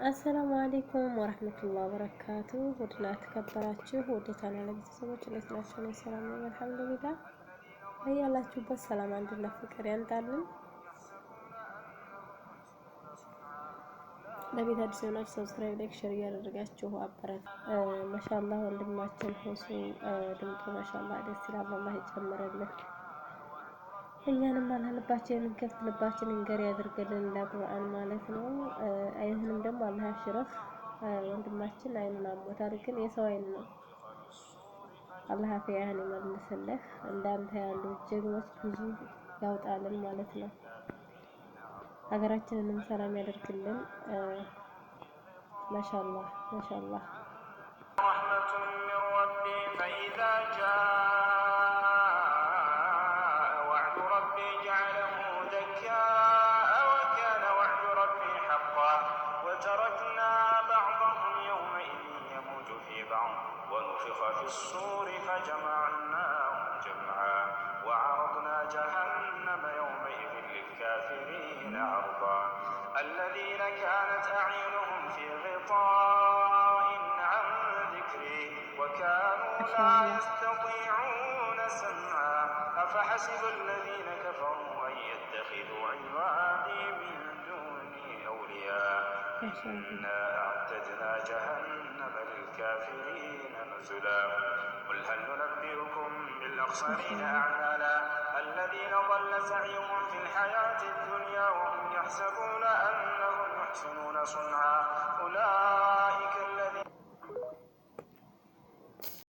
አሰላሙ አለይኩም ወራህመቱላሂ ወበረካቱ። ውድና ተከበራችሁ ወደ ቻናል ቤተሰቦች እንዴት ናችሁ? እኔ ሰላም ነኝ አልሐምዱሊላህ። በያላችሁበት ሰላም፣ አንድነት፣ ፍቅር ያንጣልን። ለቤት አዲስ የሆናችሁ ሰብስክራይብ፣ ላይክ፣ ሼር እያደረጋችሁ አበረት ማሻአላህ ወንድማችን ሁሱ ድምጡ ማሻአላህ ደስ ይላል። አላህ ይጨምርልን። እኛንም አላህ ልባችንን እንከፍት ልባችንን ገር ያድርግልን ለቁርአን ማለት ነው። አይንንም ደግሞ አላህ ያሽረፍ። ወንድማችን አይኑን አሞታል፣ ግን የሰው አይን ነው። አላህ አፍያን ይመልስልህ። እንዳንተ ያሉ ጀግኖች ብዙ ያውጣልን ማለት ነው። ሀገራችንንም ሰላም ያደርግልን። ማሻአላህ ማሻአላህ ረህመቱን ሚን ረቢ ፈኢዛ ጃ وتركنا بعضهم يومئذ يموج في بعض ونفخ في الصور فجمعناهم جمعا وعرضنا جهنم يومئذ للكافرين عرضا الذين كانت أعينهم في غطاء عن ذكري وكانوا لا يستطيعون سمعا أفحسب الذين كفروا أن يتخذوا عبادي من دوني أولياء إنا أعتدنا جهنم للكافرين نزلا قل هل ننبئكم بالأخسرين أعمالا الذين ضل سعيهم في الحياة الدنيا وهم يحسبون أنهم يحسنون صنعا أولئك